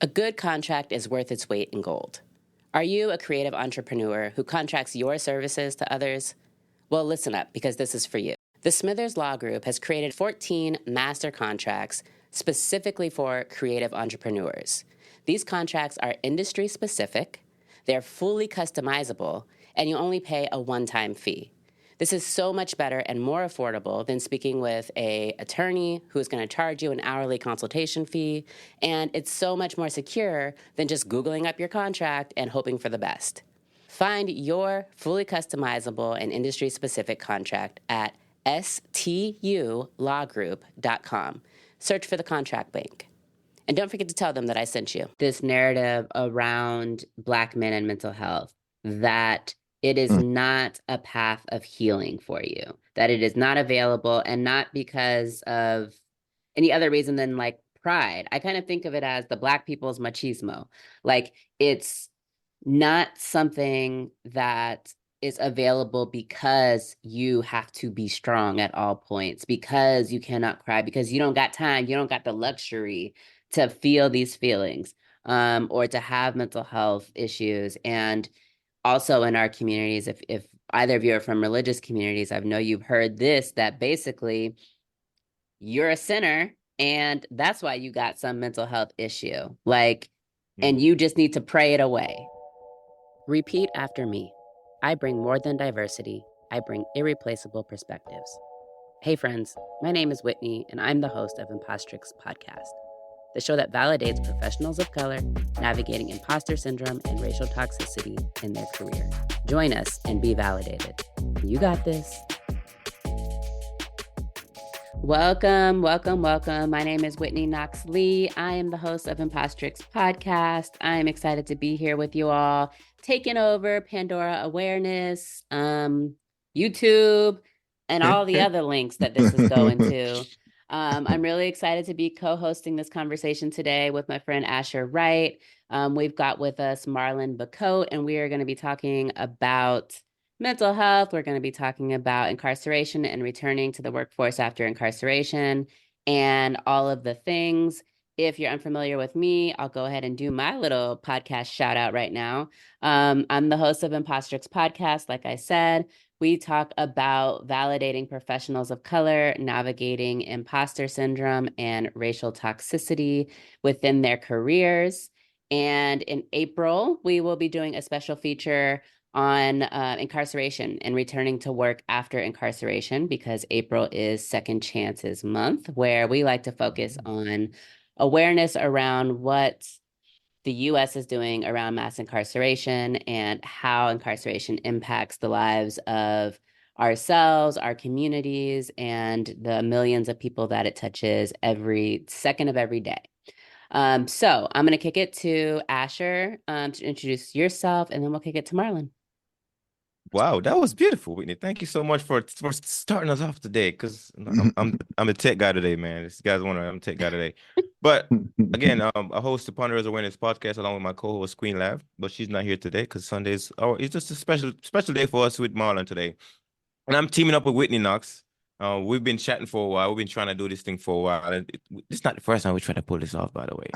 A good contract is worth its weight in gold. Are you a creative entrepreneur who contracts your services to others? Well, listen up, because this is for you. The Smithers Law Group has created 14 master contracts specifically for creative entrepreneurs. These contracts are industry specific, they're fully customizable, and you only pay a one-time fee. This is so much better and more affordable than speaking with an attorney who's going to charge you an hourly consultation fee, and it's so much more secure than just Googling up your contract and hoping for the best. Find your fully customizable and industry-specific contract at stulawgroup.com. Search for the contract link. And don't forget to tell them that I sent you. This narrative around Black men and mental health, that it is not a path of healing for you, that it is not available, and not because of any other reason than like pride. I kind of think of it as the Black people's machismo. Like, it's not something that is available because you have to be strong at all points, because you cannot cry, because you don't got time, you don't got the luxury to feel these feelings, or to have mental health issues. And also in our communities, if either of you are from religious communities, I know you've heard this, that basically you're a sinner and that's why you got some mental health issue. Like, and you just need to pray it away. Repeat after me. I bring more than diversity. I bring irreplaceable perspectives. Hey friends, my name is Whitney and I'm the host of Impostrix Podcast, the show that validates professionals of color navigating imposter syndrome and racial toxicity in their career. Join us and be validated. You got this. Welcome, welcome, welcome. My name is Whitney Knox Lee. I am the host of Impostrix Podcast. I am excited to be here with you all, taking over Pandora awareness, YouTube, and all the other links that this is going to. I'm really excited to be co-hosting this conversation today with my friend Asher Wright. We've got with us Marlon Bacote, and we are going to be talking about mental health. We're going to be talking about incarceration and returning to the workforce after incarceration and all of the things. If you're unfamiliar with me, I'll go ahead and do my little podcast shout out right now. I'm the host of Impostrix Podcast. Like I said, we talk about validating professionals of color, navigating imposter syndrome and racial toxicity within their careers. And in April, we will be doing a special feature on incarceration and returning to work after incarceration, because April is Second Chances Month, where we like to focus on awareness around what the U.S. is doing around mass incarceration and how incarceration impacts the lives of ourselves, our communities, and the millions of people that it touches every second of every day. So I'm going to kick it to Asher to introduce yourself, and then we'll kick it to Marlon. Wow, that was beautiful, Whitney. Thank you so much for starting us off today, because I'm a tech guy today, man. This guy's wondering, I'm a tech guy today. But again, I host the Pandora's Awareness podcast along with my co-host Queen Lav, but she's not here today because Sundays. Oh, it's just a special day for us with Marlon today, and I'm teaming up with Whitney Knox. We've been chatting for a while. We've been trying to do this thing for a while. It's not the first time we try to pull this off, by the way.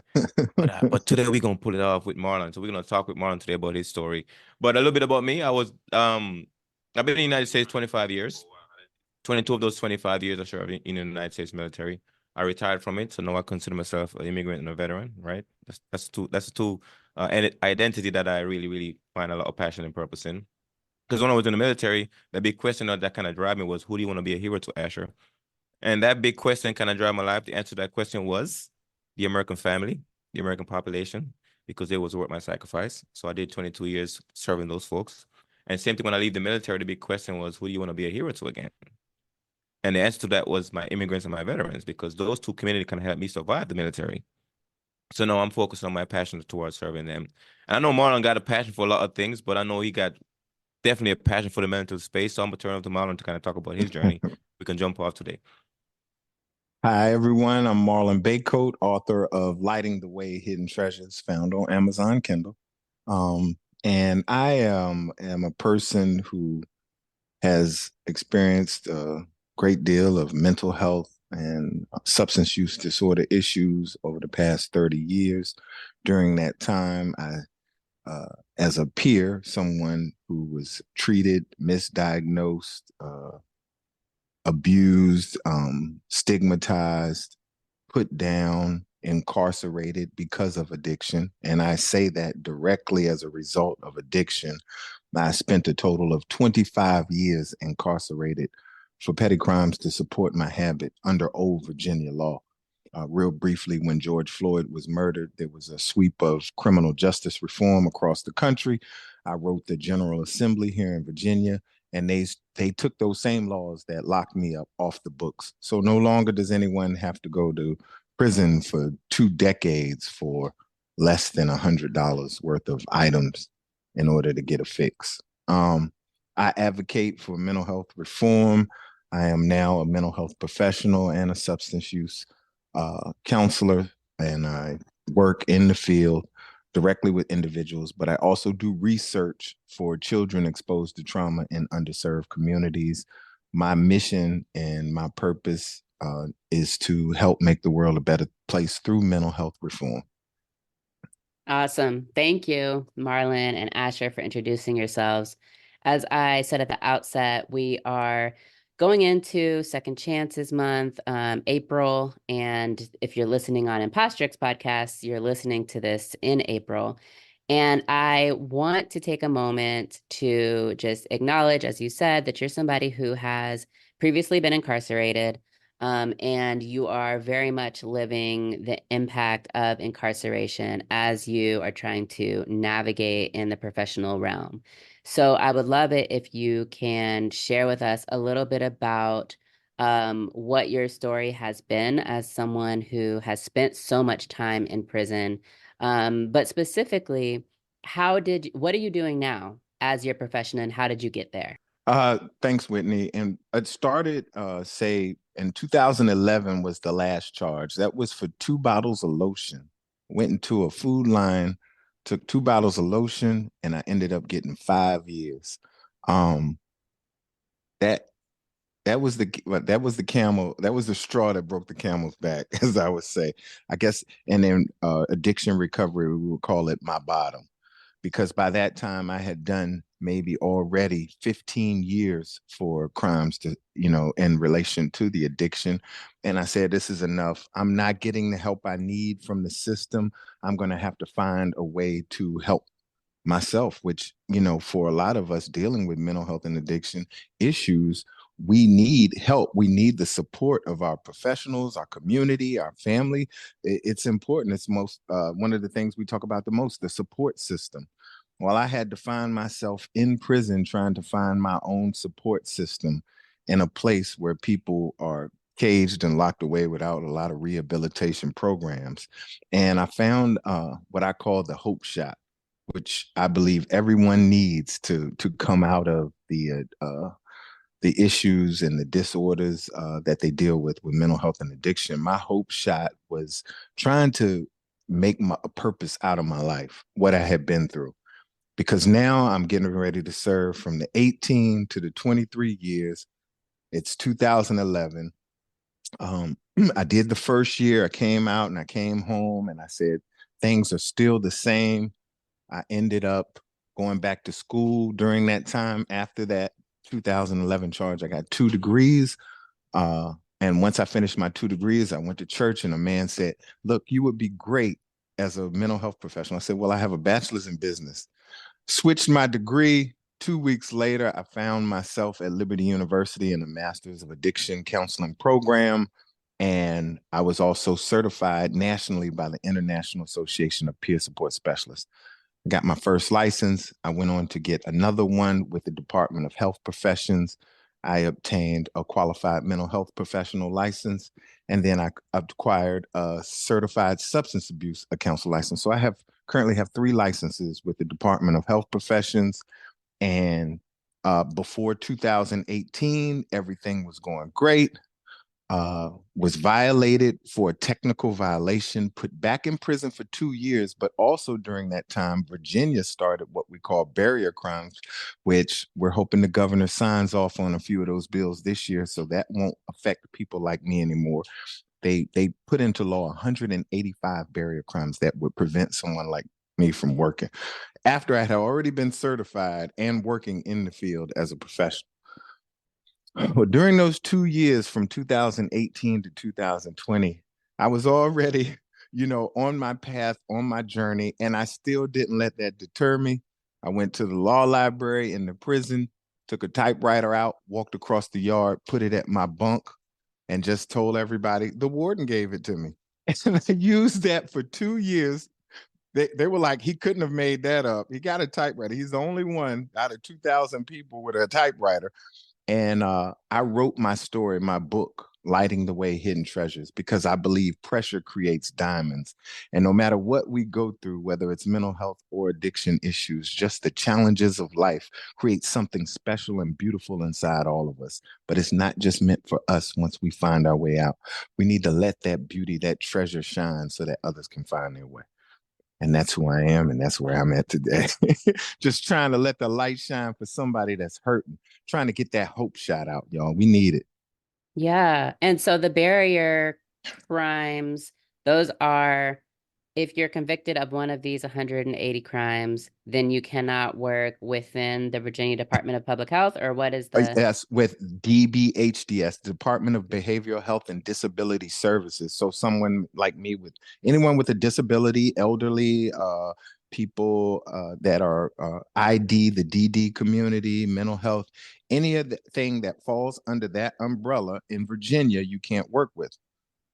But today we're gonna pull it off with Marlon. So we're gonna talk with Marlon today about his story. But a little bit about me. I've been in the United States 25 years. 22 of those 25 years I served in the United States military. I retired from it, so now I consider myself an immigrant and a veteran. Right? That's two identity that I really find a lot of passion and purpose in. Because when I was in the military, the big question that kind of drive me was, who do you want to be a hero to, Asher? And that big question kind of drive my life. The answer to that question was the American family, the American population, because it was worth my sacrifice. So I did 22 years serving those folks. And same thing when I leave the military, the big question was, who do you want to be a hero to again? And the answer to that was my immigrants and my veterans, because those two communities kind of helped me survive the military. So now I'm focused on my passion towards serving them. And I know Marlon got a passion for a lot of things, but I know he got definitely a passion for the mental space. So I'm going to turn over to Marlon to kind of talk about his journey. We can jump off today. Hi, everyone. I'm Marlon Bacote, author of Lighting the Way, Hidden Treasures, found on Amazon Kindle. And I am a person who has experienced a great deal of mental health and substance use disorder issues over the past 30 years. During that time, as a peer, someone who was treated, misdiagnosed, abused, stigmatized, put down, incarcerated because of addiction. And I say that directly as a result of addiction. I spent a total of 25 years incarcerated for petty crimes to support my habit under old Virginia law. Real briefly, when George Floyd was murdered, there was a sweep of criminal justice reform across the country. I wrote the General Assembly here in Virginia, and they took those same laws that locked me up off the books. So no longer does anyone have to go to prison for 2 decades for less than $100 worth of items in order to get a fix. I advocate for mental health reform. I am now a mental health professional and a substance use counselor, and I work in the field directly with individuals, but I also do research for children exposed to trauma in underserved communities. My mission and my purpose is to help make the world a better place through mental health reform. Awesome. Thank you, Marlon and Asher, for introducing yourselves. As I said at the outset, we are going into Second Chances Month, April. And if you're listening on Impostrix podcasts, you're listening to this in April. And I want to take a moment to just acknowledge, as you said, that you're somebody who has previously been incarcerated, and you are very much living the impact of incarceration as you are trying to navigate in the professional realm. So I would love it if you can share with us a little bit about what your story has been as someone who has spent so much time in prison. But specifically, what are you doing now as your profession, and how did you get there? Thanks, Whitney. And it started, say, in 2011 was the last charge. That was for 2 bottles of lotion. Went into a food line, took 2 bottles of lotion, and I ended up getting 5 years. Um, that that was the camel, that was the straw that broke the camel's back, as I would say. I guess, and then addiction recovery, we would call it my bottom, because by that time I had done maybe already 15 years for crimes to, in relation to the addiction. And I said, this is enough. I'm not getting the help I need from the system. I'm going to have to find a way to help myself, which, for a lot of us dealing with mental health and addiction issues, we need help. We need the support of our professionals, our community, our family. It's important. It's most one of the things we talk about the most, the support system. Well, I had to find myself in prison trying to find my own support system in a place where people are caged and locked away without a lot of rehabilitation programs. And I found what I call the hope shot, which I believe everyone needs to come out of the issues and the disorders that they deal with mental health and addiction. My hope shot was trying to make a purpose out of my life, what I had been through. Because now I'm getting ready to serve from the 18 to the 23 years. It's 2011. I did the first year. I came out and I came home and I said, things are still the same. I ended up going back to school during that time. After that 2011 charge, I got 2 degrees. And once I finished my 2 degrees, I went to church and a man said, look, you would be great as a mental health professional. I said, well, I have a bachelor's in business. Switched my degree. 2 weeks later, I found myself at Liberty University in a Master's of Addiction Counseling program. And I was also certified nationally by the International Association of Peer Support Specialists. I got my first license. I went on to get another one with the Department of Health Professions. I obtained a qualified mental health professional license, and then I acquired a certified substance abuse counsel license. So I currently have 3 licenses with the Department of Health Professions. And before 2018, everything was going great. was violated for a technical violation, put back in prison for 2 years. But also during that time, Virginia started what we call barrier crimes, which we're hoping the governor signs off on a few of those bills this year, so that won't affect people like me anymore. They put into law 185 barrier crimes that would prevent someone like me from working after I had already been certified and working in the field as a professional. Well, during those 2 years from 2018 to 2020, I was already, on my path, on my journey, and I still didn't let that deter me. I went to the law library in the prison, took a typewriter out, walked across the yard, put it at my bunk, and just told everybody the warden gave it to me. And I used that for 2 years. They were like, he couldn't have made that up. He got a typewriter. He's the only one out of 2,000 people with a typewriter. And I wrote my story, my book, Lighting the Way, Hidden Treasures, because I believe pressure creates diamonds. And no matter what we go through, whether it's mental health or addiction issues, just the challenges of life create something special and beautiful inside all of us. But it's not just meant for us once we find our way out. We need to let that beauty, that treasure shine so that others can find their way. And that's who I am, and that's where I'm at today. Just trying to let the light shine for somebody that's hurting, trying to get that hope shot out, y'all. We need it. Yeah. And so the barrier crimes, those are if you're convicted of one of these 180 crimes, then you cannot work within the Virginia Department of Public Health, or what is the Yes, with DBHDS, Department of Behavioral Health and Disability Services. So someone like me, with anyone with a disability, elderly, people that are ID, the DD community, mental health, any of the thing that falls under that umbrella in Virginia, you can't work with.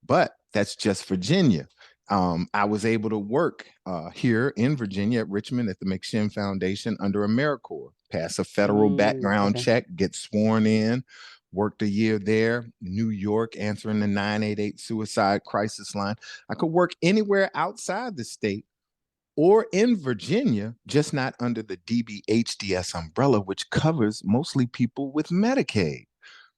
But that's just Virginia. I was able to work here in Virginia at Richmond at the McShin Foundation under AmeriCorps, pass a federal background okay. check, get sworn in, worked a year there, New York, answering the 988 suicide crisis line. I could work anywhere outside the state or in Virginia, just not under the DBHDS umbrella, which covers mostly people with Medicaid.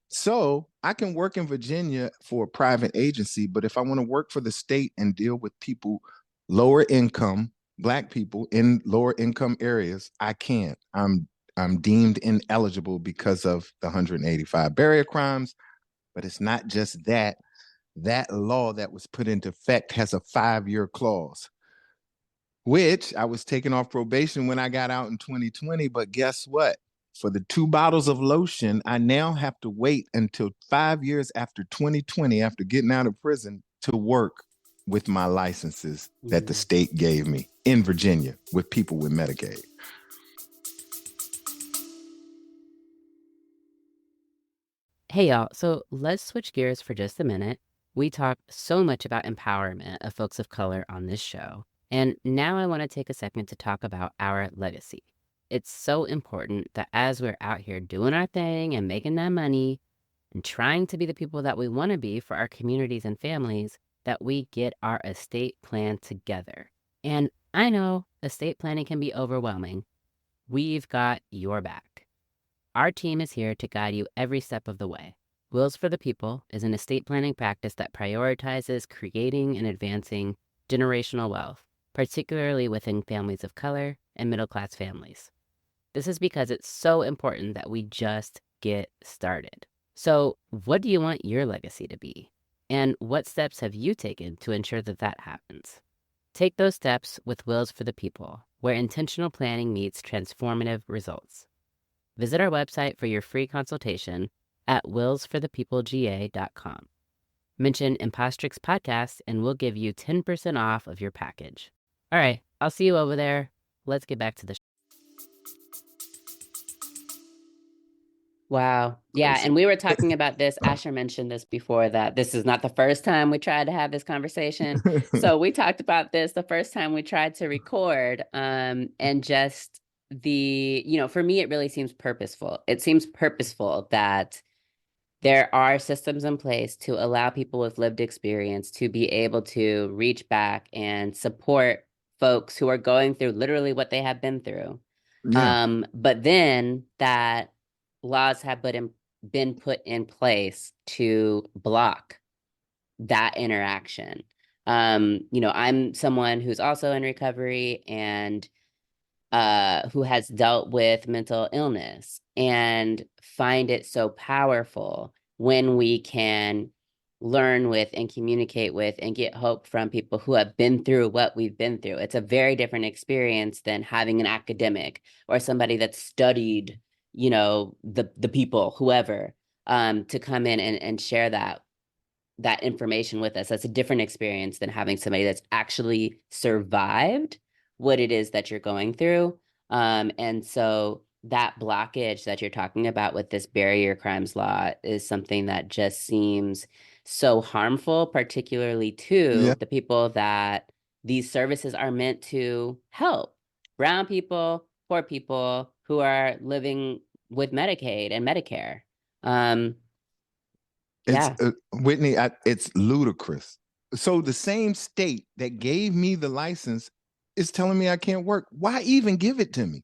So I can work in Virginia for a private agency, but if I want to work for the state and deal with people lower income, Black people in lower income areas, I can't. I'm deemed ineligible because of the 185 barrier crimes. But it's not just that. That law that was put into effect has a 5-year clause, which I was taken off probation when I got out in 2020. But guess what? For the 2 bottles of lotion, I now have to wait until 5 years after 2020, after getting out of prison, to work with my licenses that the state gave me in Virginia with people with Medicaid. Hey, y'all. So let's switch gears for just a minute. We talk so much about empowerment of folks of color on this show. And now I want to take a second to talk about our legacy. It's so important that as we're out here doing our thing and making that money and trying to be the people that we want to be for our communities and families, that we get our estate plan together. And I know estate planning can be overwhelming. We've got your back. Our team is here to guide you every step of the way. Wills for the People is an estate planning practice that prioritizes creating and advancing generational wealth, particularly within families of color and middle-class families. This is because it's so important that we just get started. So, what do you want your legacy to be? And what steps have you taken to ensure that that happens? Take those steps with Wills for the People, where intentional planning meets transformative results. Visit our website for your free consultation at willsforthepeoplega.com. Mention Impostrix Podcast and we'll give you 10% off of your package. All right, I'll see you over there. Let's get back to the show. Wow. Yeah. And we were talking about this. Asher mentioned this before, that this is not the first time we tried to have this conversation. So we talked about this the first time we tried to record, and just for me, it really seems purposeful. It seems purposeful that there are systems in place to allow people with lived experience to be able to reach back and support folks who are going through literally what they have been through. Yeah. But then that laws have been put in place to block that interaction. I'm someone who's also in recovery and who has dealt with mental illness, and find it so powerful when we can learn with and communicate with and get hope from people who have been through what we've been through. It's a very different experience than having an academic or somebody that's studied, the people, whoever, to come in and share that information with us. That's a different experience than having somebody that's actually survived what it is that you're going through. And so that blockage that you're talking about with this barrier crimes law is something that just seems so harmful, particularly to the people that these services are meant to help: brown people, poor people who are living with Medicaid and Medicare. It's Yeah. Whitney, it's ludicrous. So the same state that gave me the license is telling me I can't work. Why even give it to me?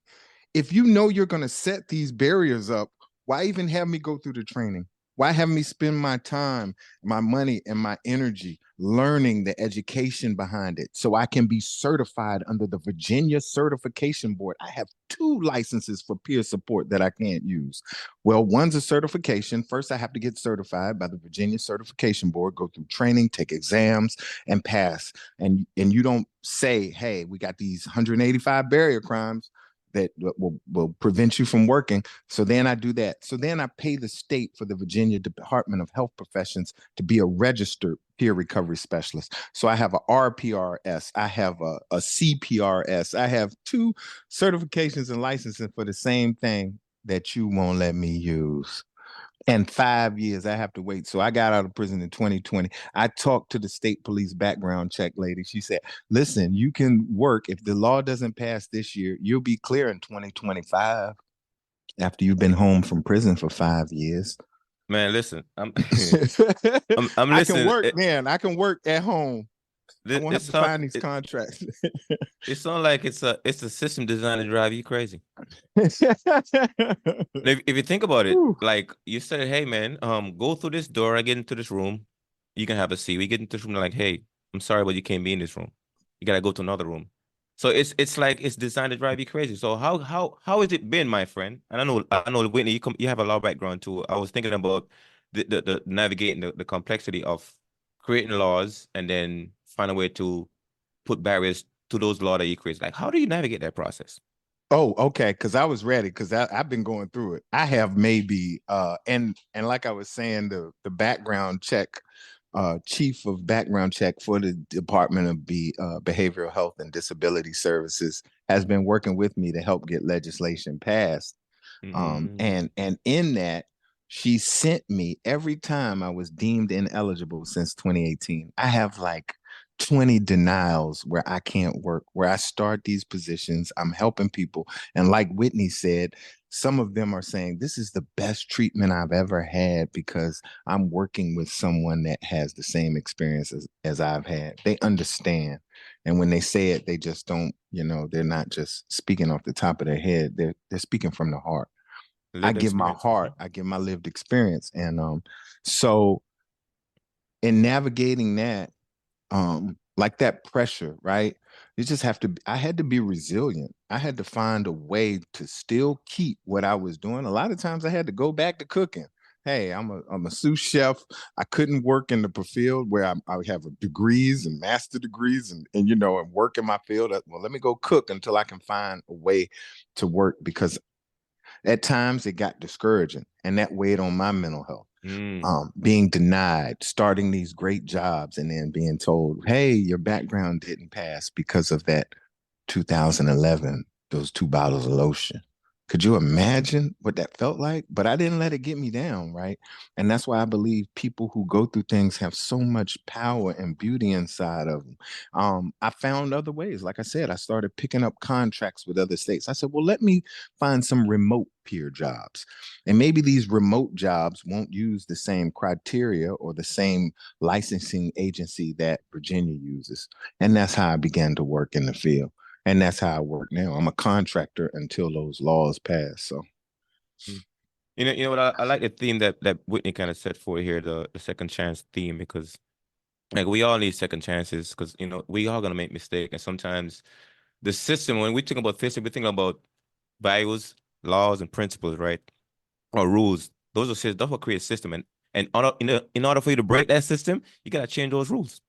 If you know you're going to set these barriers up, why even have me go through the training? Why have me spend my time, my money, and my energy learning the education behind it so I can be certified under the Virginia Certification Board? I have 2 licenses for peer support that I can't use. Well, one's a certification. First, I have to get certified by the Virginia Certification Board, go through training, take exams, and pass. And you don't say, hey, we got these 185 barrier crimes that will prevent you from working. So then I do that. So then I pay the state for the Virginia Department of Health Professions to be a registered peer recovery specialist. So I have a RPRS, I have a CPRS, I have 2 certifications and licenses for the same thing that you won't let me use. And 5 years I have to wait. So I got out of prison in 2020. I talked to the state police background check lady. She said, listen, you can work. If the law doesn't pass this year, you'll be clear in 2025 after you've been home from prison for 5 years. Man, listen, I'm I can listening. work, man. I can work at home. I won't have to find these contracts. It sounds like it's a system designed to drive you crazy. If you think about it, like you said, hey man, go through this door. I get into this room. You can have a seat. We get into this room. They're like, hey, I'm sorry, but you can't be in this room. You gotta go to another room. So it's like it's designed to drive you crazy. So how has it been, my friend? And I know Whitney, you have a law background too. I was thinking about the navigating the complexity of creating laws and then find a way to put barriers to those laws that you create. Like, how do you navigate that process? Oh, okay. Because I was ready because I've been going through it. I have maybe and like I was saying, the background check, chief of background check for the Department of Behavioral Health and Disability Services has been working with me to help get legislation passed. And in that, she sent me every time I was deemed ineligible since 2018. I have like 20 denials where I can't work, where I start these positions. I'm helping people. And like Whitney said, some of them are saying this is the best treatment I've ever had because I'm working with someone that has the same experience as I've had. They understand. And when they say it, they just don't, they're not just speaking off the top of their head. They're speaking from the heart. I Lived give my experience. heart, I give my lived experience. And so in navigating that, like that pressure, right? You just have to, I had to be resilient. I had to find a way to still keep what I was doing. A lot of times I had to go back to cooking. Hey, I'm a sous chef. I couldn't work in the field where I have degrees and master degrees and work in my field. Well, let me go cook until I can find a way to work because at times it got discouraging and that weighed on my mental health. Being denied, starting these great jobs and then being told, hey, your background didn't pass because of that 2011, those 2 bottles of lotion. Could you imagine what that felt like? But I didn't let it get me down, right? And that's why I believe people who go through things have so much power and beauty inside of them. I found other ways. Like I said, I started picking up contracts with other states. I said, well, let me find some remote peer jobs. And maybe these remote jobs won't use the same criteria or the same licensing agency that Virginia uses. And that's how I began to work in the field. And that's how I work now. I'm a contractor until those laws pass. So You know what? I like the theme that Whitney kind of set for here, the second chance theme, because like we all need second chances, because we all gonna make mistakes, and sometimes the system, when we think about system, we think about values, laws, and principles, right? Or rules. That's what creates system, in order for you to break that system, you gotta change those rules.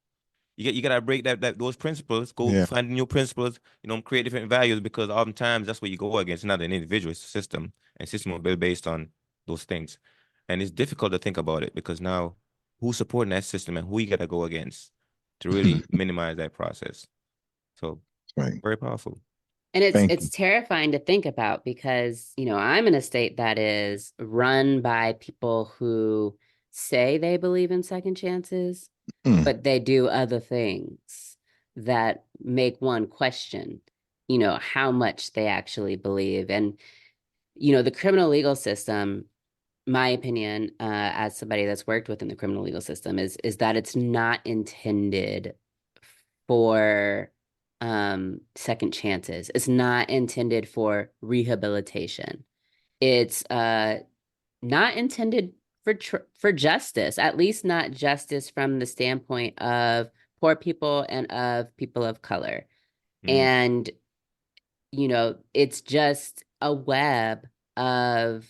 You gotta break those principles, go Yeah, find new principles, create different values, because oftentimes that's what you go against, not an individual, it's a system, and system will be based on those things. And it's difficult to think about it, because now who's supporting that system and who you gotta go against to really minimize that process. So right. very powerful. And it's Thank it's you. terrifying to think about because, I'm in a state that is run by people who say they believe in second chances, Mm, but they do other things that make one question, how much they actually believe. And, the criminal legal system, my opinion, as somebody that's worked within the criminal legal system, is that it's not intended for second chances. It's not intended for rehabilitation. It's not intended for justice, at least not justice from the standpoint of poor people and of people of color. Mm, And it's just a web of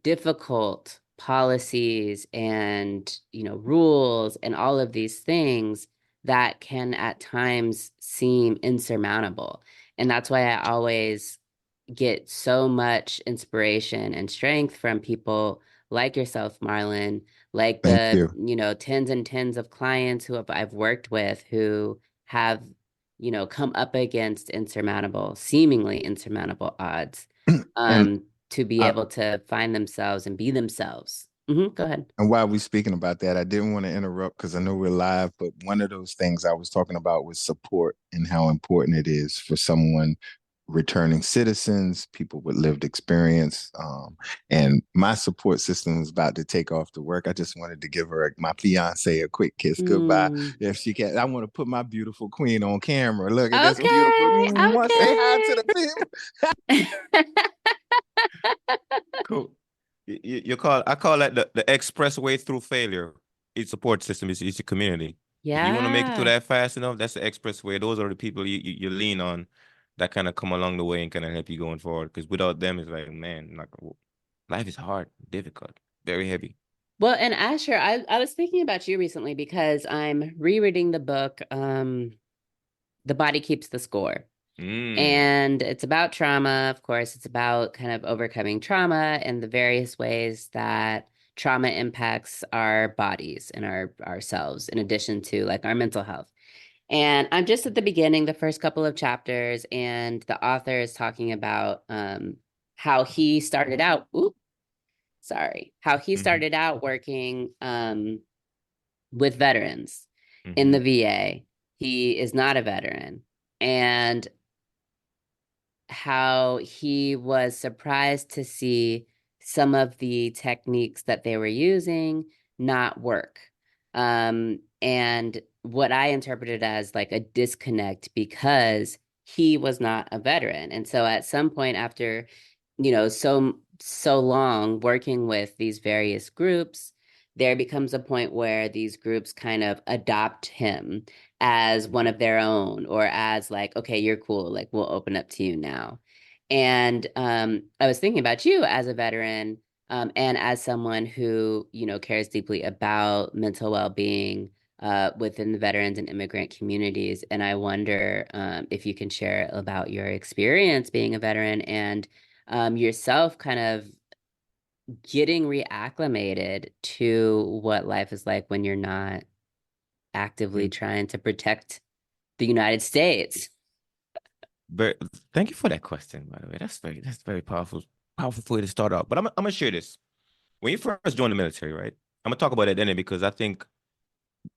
difficult policies and, rules and all of these things that can at times seem insurmountable. And that's why I always get so much inspiration and strength from people like yourself, Marlon, like thank the, you. tens and tens of clients I've worked with who have, come up against seemingly insurmountable odds. And To be I, able to find themselves and be themselves. Go ahead. and while we're speaking about that, I didn't want to interrupt because I know we're live, but one of those things I was talking about was support and how important it is for someone returning citizens, people with lived experience. And my support system is about to take off to work. I just wanted to give her, my fiance, a quick kiss goodbye. Mm. If she can, I want to put my beautiful queen on camera. Look at this beautiful. Okay, Say hi to the people. okay. cool. I call that the expressway through failure. Each support system is your community. If you want to make it through Yeah. that fast enough, that's the expressway. Those are the people you lean on, that kind of come along the way and kind of help you going forward. Because without them, it's like, man, life is hard, difficult, very heavy. Well, and Asher, I was thinking about you recently because I'm rereading the book, The Body Keeps the Score. Mm. And it's about trauma. Of course, it's about kind of overcoming trauma and the various ways that trauma impacts our bodies and ourselves, in addition to like our mental health. And I'm just at the beginning, the first couple of chapters, and the author is talking about how he started out. Ooh, sorry, how he Mm-hmm. started out working with veterans in Mm-hmm. the VA. He is not a veteran, and how he was surprised to see some of the techniques that they were using not work. And what I interpreted as like a disconnect because he was not a veteran. And so at some point after, so long working with these various groups, there becomes a point where these groups kind of adopt him as one of their own or as like, okay, you're cool, like we'll open up to you now. And I was thinking about you as a veteran, and as someone who cares deeply about mental well-being within the veterans and immigrant communities. And I wonder if you can share about your experience being a veteran and yourself kind of getting reacclimated to what life is like when you're not actively trying to protect the United States. Very, thank you for that question, by the way. That's very powerful, powerful way to start out. But I'm gonna share this. When you first join the military, right? I'm gonna talk about identity, because I think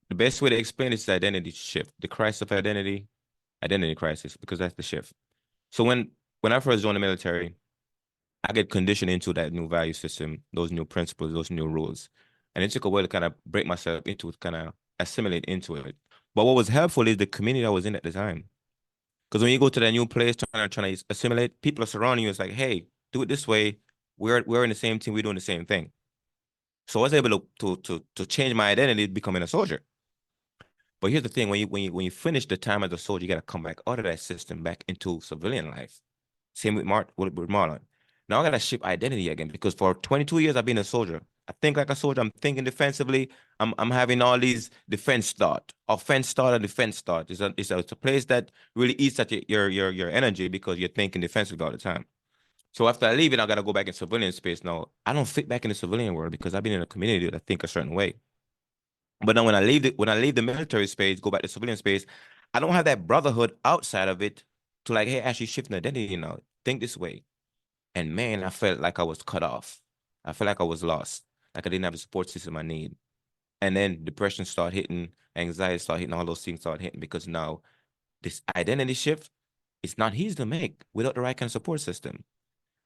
the best way to explain this is identity shift, the crisis of identity crisis, because that's the shift. So when I first joined the military, I get conditioned into that new value system, those new principles, those new rules. And it took a while to kind of break myself into it, kind of assimilate into it. But what was helpful is the community I was in at the time. Because when you go to that new place trying to assimilate, people are surrounding you. It's like, hey, do it this way. We're in the same team. We're doing the same thing. So I was able to change my identity, becoming a soldier. But here's the thing: when you finish the time as a soldier, you got to come back out of that system, back into civilian life. Same with Marlon. Now I got to shift identity again because for 22 years I've been a soldier. I think like a soldier. I'm thinking defensively. I'm having all these defense thought, offense thought, and defense thought. It's a place that really eats at your energy because you're thinking defensively all the time. So after I leave it, I got to go back in civilian space. Now I don't fit back in the civilian world because I've been in a community that I think a certain way. But then when I leave the military space, go back to civilian space, I don't have that brotherhood outside of it to like, hey, actually shift an identity now. Think this way. And man, I felt like I was cut off. I felt like I was lost. Like I didn't have the support system I need. And then depression started hitting, anxiety started hitting, all those things started hitting because now this identity shift, it's not easy to make without the right kind of support system.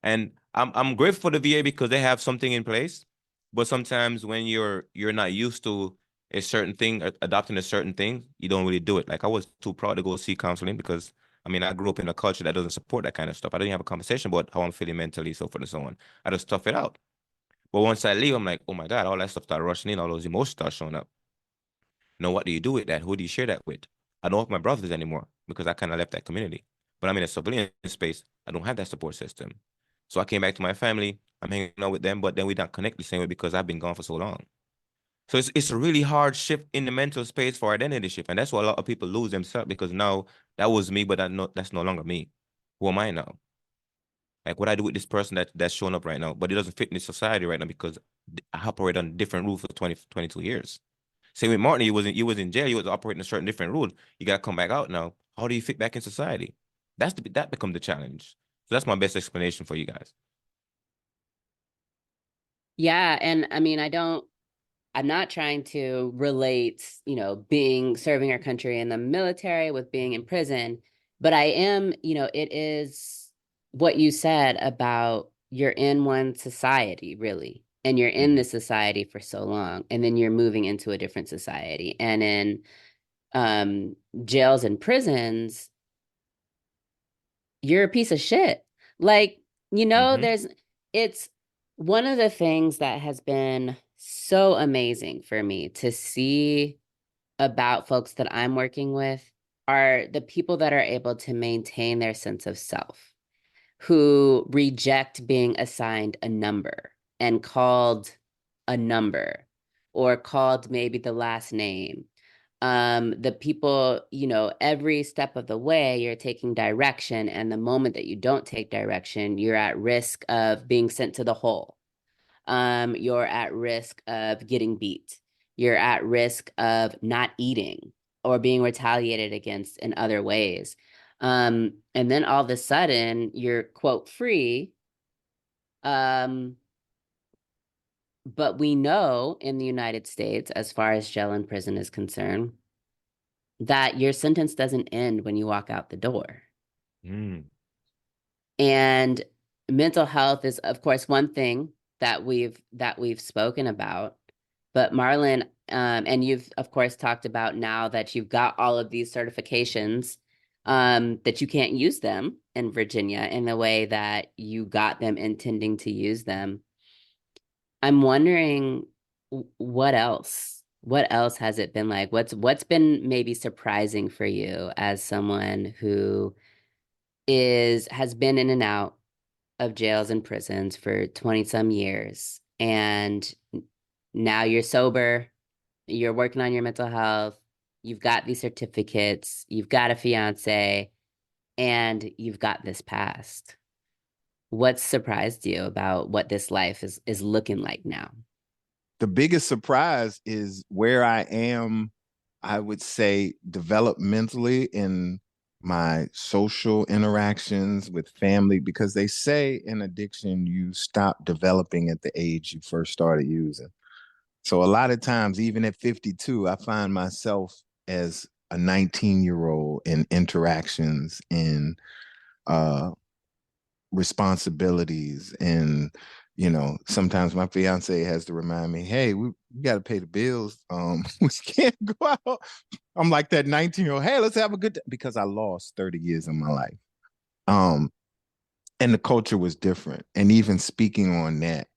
And I'm grateful for the VA because they have something in place. But sometimes when you're not used to a certain thing, adopting a certain thing, you don't really do it. Like I was too proud to go see counseling because I mean I grew up in a culture that doesn't support that kind of stuff. I didn't have a conversation about how I'm feeling mentally, so forth and so on. I just tough it out. But once I leave, I'm like, oh my God, all that stuff started rushing in, all those emotions start showing up. Now, what do you do with that? Who do you share that with? I don't have my brothers anymore because I kind of left that community. But I'm in a civilian space. I don't have that support system. So I came back to my family. I'm hanging out with them, but then we don't connect the same way because I've been gone for so long. So it's a really hard shift in the mental space for identity shift. And that's why a lot of people lose themselves because now that was me, but that's no longer me. Who am I now? Like what I do with this person that's showing up right now, but it doesn't fit in this society right now because I operate on different rules for 22 years. Same with Martin, he was in jail, he was operating a certain different rule. You gotta come back out now. How do you fit back in society? That becomes the challenge. So that's my best explanation for you guys. Yeah, and I mean, I'm not trying to relate, being serving our country in the military with being in prison, but I am, it is what you said about you're in one society, really, and you're in Mhm. this society for so long, and then you're moving into a different society. And in um, jails and prisons, you're a piece of shit. Like, Mhm. it's one of the things that has been so amazing for me to see about folks that I'm working with are the people that are able to maintain their sense of self, who reject being assigned a number and called a number or called maybe the last name. The people, every step of the way you're taking direction, and the moment that you don't take direction, you're at risk of being sent to the hole. You're at risk of getting beat. You're at risk of not eating or being retaliated against in other ways. And then all of a sudden you're quote free. Um, but we know in the United States, as far as jail and prison is concerned, that your sentence doesn't end when you walk out the door. Mm. And mental health is, of course, one thing that we've spoken about. But Marlon, and you've of course talked about now that you've got all of these certifications, that you can't use them in Virginia in the way that you got them intending to use them. I'm wondering what else? What else has it been like? What's been maybe surprising for you as someone who has been in and out of jails and prisons for 20 some years, and now you're sober, you're working on your mental health, you've got these certificates, you've got a fiance, and you've got this past. What surprised you about what this life is looking like now? The biggest surprise is where I am, I would say, developmentally in my social interactions with family, because they say in addiction, you stop developing at the age you first started using. So a lot of times, even at 52, I find myself as a 19-year-old in interactions, in uh, responsibilities, and sometimes my fiance has to remind me, hey, we got to pay the bills. We can't go out. I'm like that 19-year-old, hey, let's have a good day, because I lost 30 years of my life. um and the culture was different. And even speaking on that,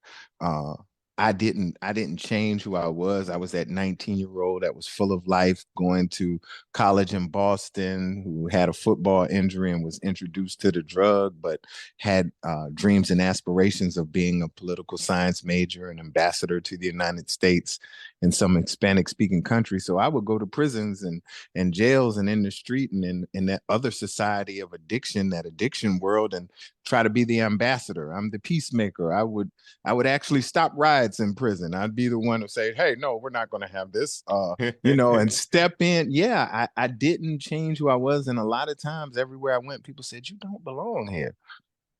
uh, I didn't change who I was. I was that 19-year-old that was full of life, going to college in Boston, who had a football injury and was introduced to the drug, but had dreams and aspirations of being a political science major, an ambassador to the United States in some Hispanic speaking country. So I would go to prisons and jails and in the street and in that other society of addiction, that addiction world, and try to be the ambassador. I'm the peacemaker. I would actually stop riots in prison. I'd be the one to say, hey, no, we're not going to have this, and step in. Yeah, I didn't change who I was. And a lot of times everywhere I went, people said, you don't belong here.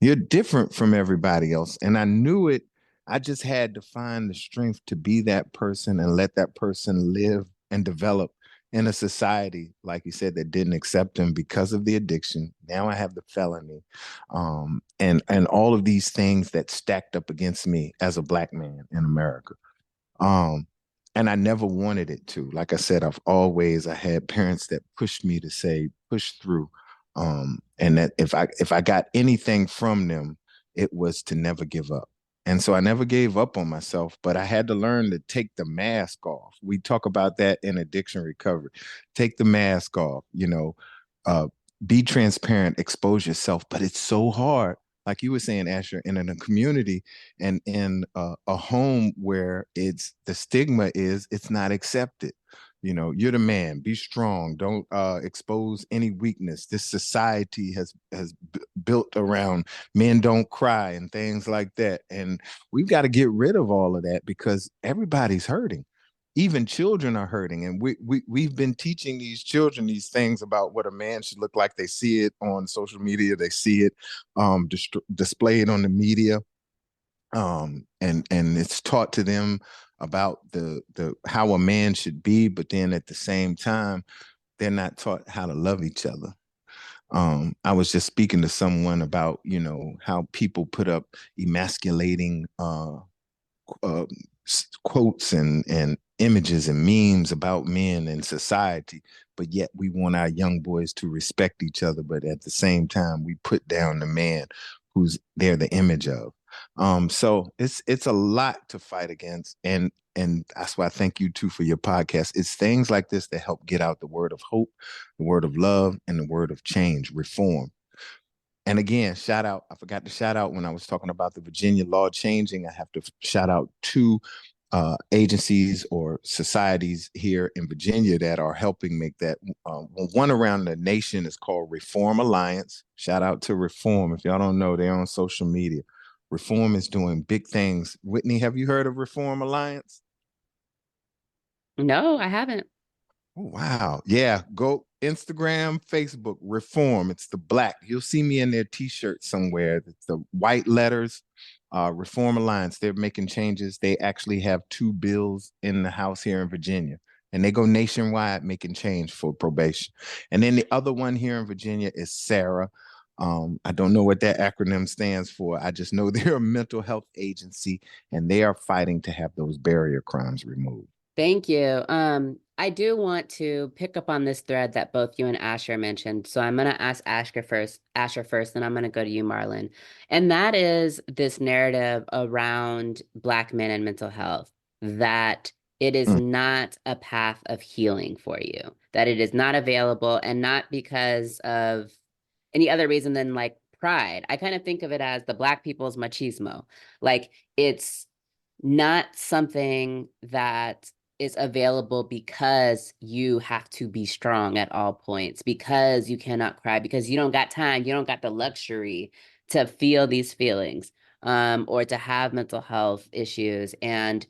You're different from everybody else. And I knew it. I just had to find the strength to be that person and let that person live and develop in a society, like you said, that didn't accept him because of the addiction. Now I have the felony, and all of these things that stacked up against me as a Black man in America. Um, and I never wanted it to. Like I said, I had parents that pushed me to say, push through. And that if I got anything from them, it was to never give up. And so I never gave up on myself, but I had to learn to take the mask off. We talk about that in addiction recovery. Take the mask off, uh, be transparent, expose yourself. But it's so hard, like you were saying, Asher, in a community and in a home where the stigma is it's not accepted. You're the man, be strong, don't expose any weakness. This society has built around men don't cry and things like that. And we've got to get rid of all of that because everybody's hurting. Even children are hurting. And we've been teaching these children these things about what a man should look like. They see it on social media, they see it displayed on the media. And it's taught to them about the how a man should be, but then at the same time, they're not taught how to love each other. I was just speaking to someone about, how people put up emasculating uh, quotes and images and memes about men and society, but yet we want our young boys to respect each other. But at the same time, we put down the man who's they're the image of. So it's a lot to fight against, and that's why I thank you too for your podcast. It's things like this that help get out the word of hope, the word of love, and the word of change, reform. And again, shout out. I forgot to shout out when I was talking about the Virginia law changing. I have to shout out two agencies or societies here in Virginia that are helping make that. One around the nation is called Reform Alliance. Shout out to Reform. If y'all don't know, they're on social media. Reform is doing big things. Whitney, have you heard of Reform Alliance? No, I haven't. Oh, wow. Yeah. Go Instagram, Facebook, Reform. It's the black. You'll see me in their t-shirt somewhere. It's the white letters, Reform Alliance. They're making changes. They actually have two bills in the House here in Virginia, and they go nationwide making change for probation. And then the other one here in Virginia is Sarah. I don't know what that acronym stands for. I just know they're a mental health agency, and they are fighting to have those barrier crimes removed. Thank you. I do want to pick up on this thread that both you and Asher mentioned. So I'm going to ask Asher first, then I'm going to go to you, Marlon. And that is this narrative around Black men and mental health, that it is Mm, not a path of healing for you, that it is not available, and not because of any other reason than like pride. I kind of think of it as the Black people's machismo. Like it's not something that is available because you have to be strong at all points, because you cannot cry, because you don't got time, you don't got the luxury to feel these feelings, or to have mental health issues. And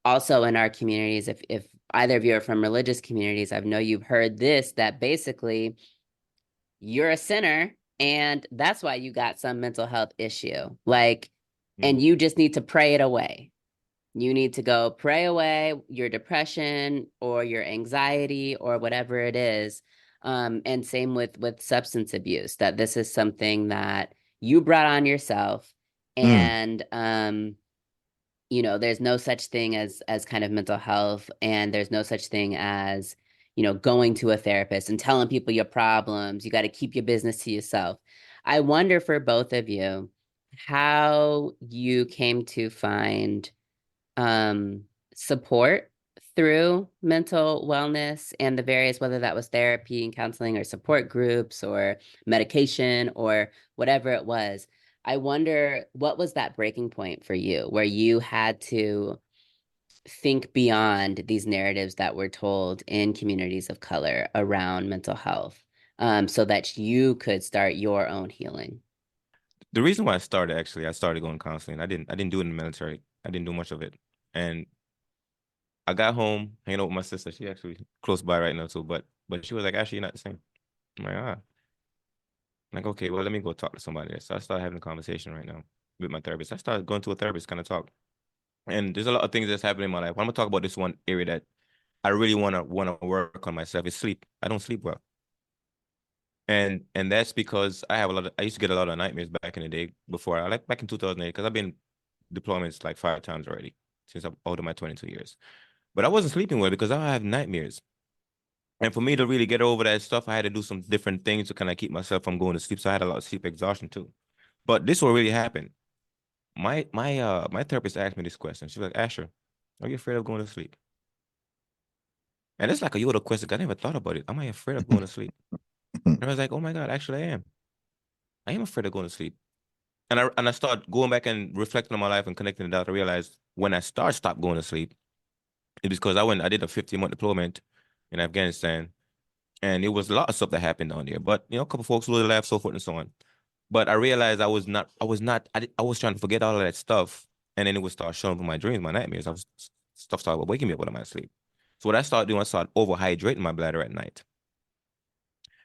also in our communities, if either of you are from religious communities, I know you've heard this, that basically you're a sinner and that's why you got some mental health issue. Like, Mm. and you just need to pray it away. You need to go pray away your depression or your anxiety or whatever it is. And same with substance abuse, that this is something that you brought on yourself. mm, And there's no such thing as kind of mental health, and there's no such thing as, going to a therapist and telling people your problems. You got to keep your business to yourself. I wonder for both of you, how you came to find support through mental wellness and the various, whether that was therapy and counseling or support groups or medication or whatever it was. I wonder, what was that breaking point for you where you had to think beyond these narratives that were told in communities of color around mental health, so that you could start your own healing? The reason why I started going counseling. I didn't do it in the military. I didn't do much of it. And I got home, hanging out with my sister. She actually close by right now too, but she was like, "Actually, you're not the same." I'm like, ah. I'm like, okay, well, let me go talk to somebody. So I started having a conversation right now with my therapist. I started going to a therapist, kind of talk. And there's a lot of things that's happening in my life. I'm gonna talk about this one area that I really wanna work on myself is sleep. I don't sleep well. And that's because I used to get a lot of nightmares back in the day before I like back in 2008, because I've been deployments like 5 times already since I'm older my 22 years. But I wasn't sleeping well because I have nightmares. And for me to really get over that stuff, I had to do some different things to kind of keep myself from going to sleep. So I had a lot of sleep exhaustion too. But this what really happened. My therapist asked me this question. She was like, Asher, are you afraid of going to sleep? And it's like a Yoda question. I never thought about it. Am I afraid of going to sleep? And I was like, oh my God, actually I am. I am afraid of going to sleep. And I start going back and reflecting on my life and connecting the dots. I realized when I stopped going to sleep, it was because I did a 15-month deployment in Afghanistan. And it was a lot of stuff that happened down there. But a couple folks really left, so forth and so on. But I realized I was trying to forget all of that stuff. And then it would start showing up in my dreams, my nightmares. Stuff started waking me up when I'm asleep. So what I started doing, I started overhydrating my bladder at night.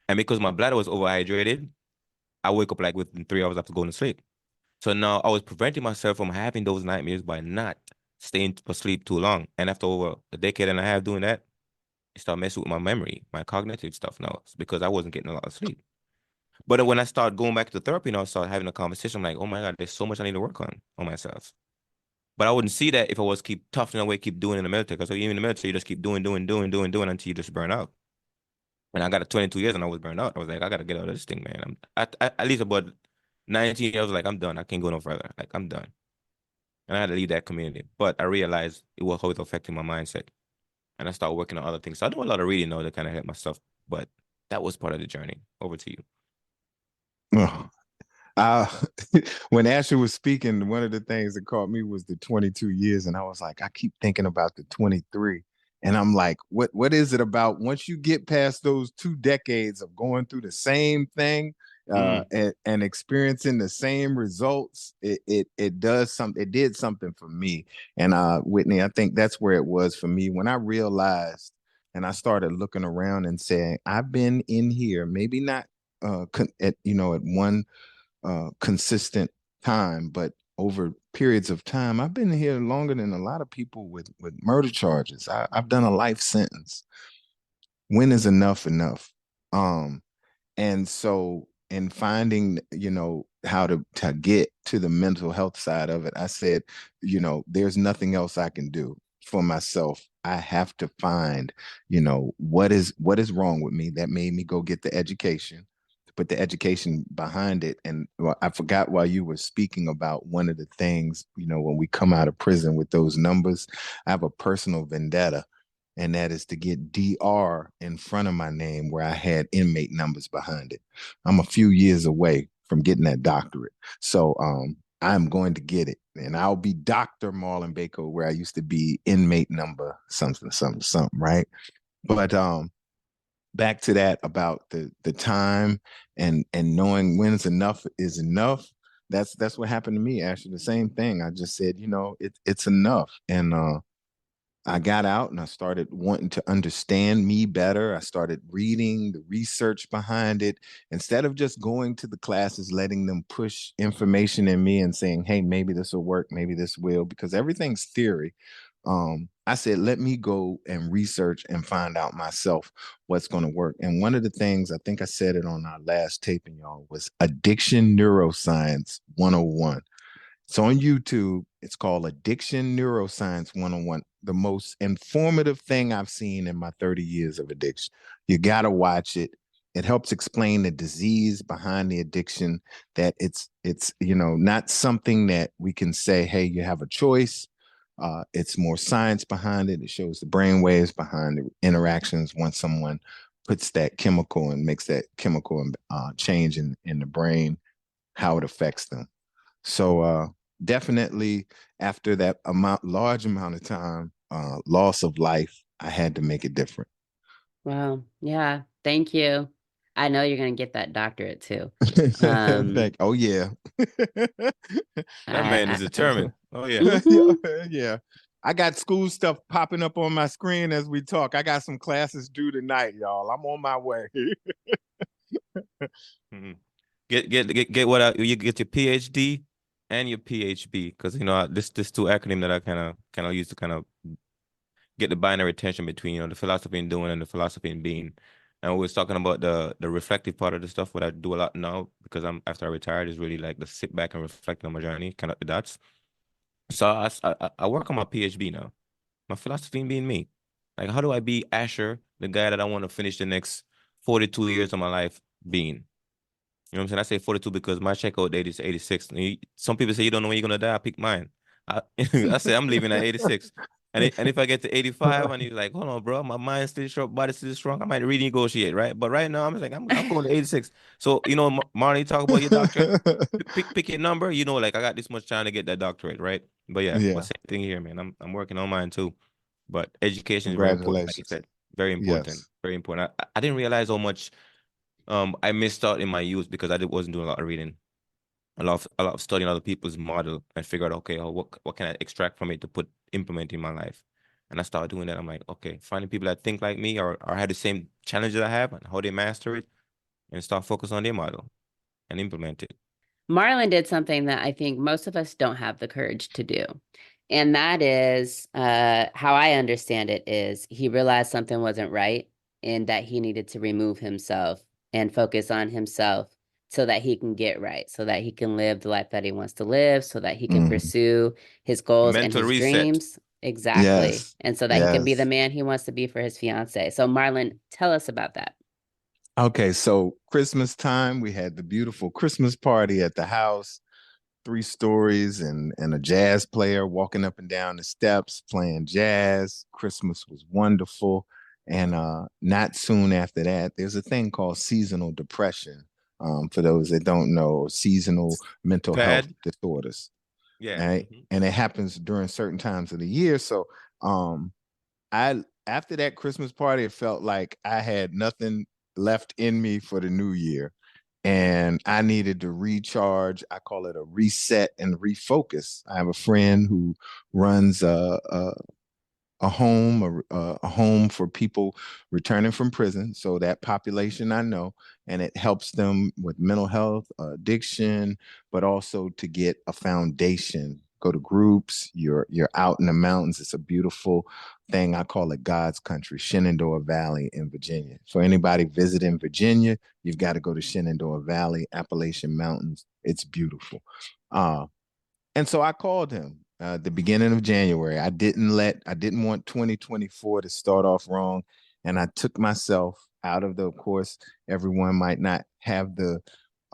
And because my bladder was overhydrated, I wake up like within 3 hours after going to sleep. So now I was preventing myself from having those nightmares by not staying for sleep too long. And after over a decade and a half doing that, it started messing with my memory, my cognitive stuff now. It's because I wasn't getting a lot of sleep. But then when I started going back to therapy now, I started having a conversation. I'm like, oh my God, there's so much I need to work on myself. But I wouldn't see that if I was keep toughening away, keep doing in the military. Because even in the military, you just keep doing until you just burn out. And I got 22 years and I was burned out. I was like, I got to get out of this thing, man. At least about 19 years, I was like, I'm done. I can't go no further. Like, I'm done. And I had to leave that community. But I realized it was how it was affecting my mindset. And I started working on other things. So I do a lot of reading now to kind of help myself. But that was part of the journey. Over to you. Oh, uh, when Asher was speaking, one of the things that caught me was the 22 years. And I was like, I keep thinking about the 23. And I'm like, what is it about once you get past those 2 decades of going through the same thing and experiencing the same results, it does something, it did something for me. And Whitney, I think that's where it was for me when I realized and I started looking around and saying, I've been in here, maybe not at one consistent time, but over periods of time. I've been here longer than a lot of people with murder charges. I've done a life sentence. When is enough enough? Um, and so in finding, how to get to the mental health side of it, I said, there's nothing else I can do for myself. I have to find, what is wrong with me that made me go get the education, put the education behind it. And I forgot while you were speaking about one of the things, when we come out of prison with those numbers, I have a personal vendetta, and that is to get DR in front of my name where I had inmate numbers behind it. I'm a few years away from getting that doctorate. So I'm going to get it. And I'll be Dr. Marlon Bacote where I used to be inmate number something, something, something, right? But back to that about the time and knowing when's enough is enough. That's what happened to me, Ashley. The same thing. I just said, it's enough. And I got out and I started wanting to understand me better. I started reading the research behind it instead of just going to the classes, letting them push information in me and saying, hey, maybe this will work, maybe this will, because everything's theory. I said, let me go and research and find out myself what's going to work. And one of the things, I think I said it on our last taping, y'all, was Addiction Neuroscience 101. It's on YouTube. It's called Addiction Neuroscience 101. The most informative thing I've seen in my 30 years of addiction. You got to watch it. It helps explain the disease behind the addiction, that it's not something that we can say, hey, you have a choice. It's more science behind it. It shows the brain waves behind the interactions once someone puts that chemical and makes that chemical change in the brain, how it affects them. So definitely after that large amount of time, loss of life, I had to make it different. Wow. Yeah. Thank you. I know you're going to get that doctorate too. Um, Oh yeah. That man I, is determined. Oh yeah. mhm. Yeah. I got school stuff popping up on my screen as we talk. I got some classes due tonight, y'all. I'm on my way. Mhm. Get you get your PhD and your PhD, because this two acronym that I kind of use to kind of get the binary tension between the philosophy in doing and the philosophy in being. And we was talking about the reflective part of the stuff. What I do a lot now, because I'm after I retired, is really like to sit back and reflect on my journey, connect the dots. So I work on my PhD now. My philosophy in being me. Like, how do I be Asher, the guy that I want to finish the next 42 years of my life being? You know what I'm saying? I say 42 because my checkout date is 86. Some people say you don't know when you're gonna die. I pick mine. I say I'm leaving at 86. And if I get to 85 and you're like, hold on, bro, my mind's still strong, body still strong, I might renegotiate, right? But right now I'm just like, I'm going to 86. So Marlon, talk about your doctorate. Pick your number. Like I got this much time to get that doctorate, right? But yeah, but Yeah. same thing here, man. I'm working on mine too. But education is very important, like you Congratulations. said. Very important. Yes. Very important. I didn't realize how much I missed out in my youth because wasn't doing a lot of reading, a lot of studying other people's model and figure out, okay, what can I extract from it to implement in my life. And I started doing that. I'm like, okay, finding people that think like me or had the same challenges I have and how they master it, and start focus on their model and implement it. Marlon did something that I think most of us don't have the courage to do. And that is how I understand it is he realized something wasn't right and that he needed to remove himself and focus on himself so that he can get right, so that he can live the life that he wants to live, so that he can Mhm. pursue his goals and Mental his reset. dreams. Exactly. Yes. And so that he can be the Yes. man he wants to be for his fiance. So Marlon, tell us about that. Okay, so Christmas time, we had the beautiful Christmas party at the house, 3 stories and a jazz player walking up and down the steps playing jazz. Christmas was wonderful. And not soon after that, there's a thing called seasonal depression. For those that don't know, seasonal mental health Pad. disorders. Yeah. Right? And it happens during certain times of the year. So I after that Christmas party, it felt like I had nothing left in me for the new year. And I needed to recharge. I call it a reset and refocus. I have a friend who runs a home for people returning from prison. So that population I know, and it helps them with mental health, addiction, but also to get a foundation. Go to groups. You're out in the mountains. It's a beautiful thing. I call it God's country, Shenandoah Valley in Virginia. For anybody visiting Virginia, you've got to go to Shenandoah Valley, Appalachian Mountains. It's beautiful. Uh, and so I called him at the beginning of January. I didn't want 2024 to start off wrong. And I took myself out of of course, everyone might not have the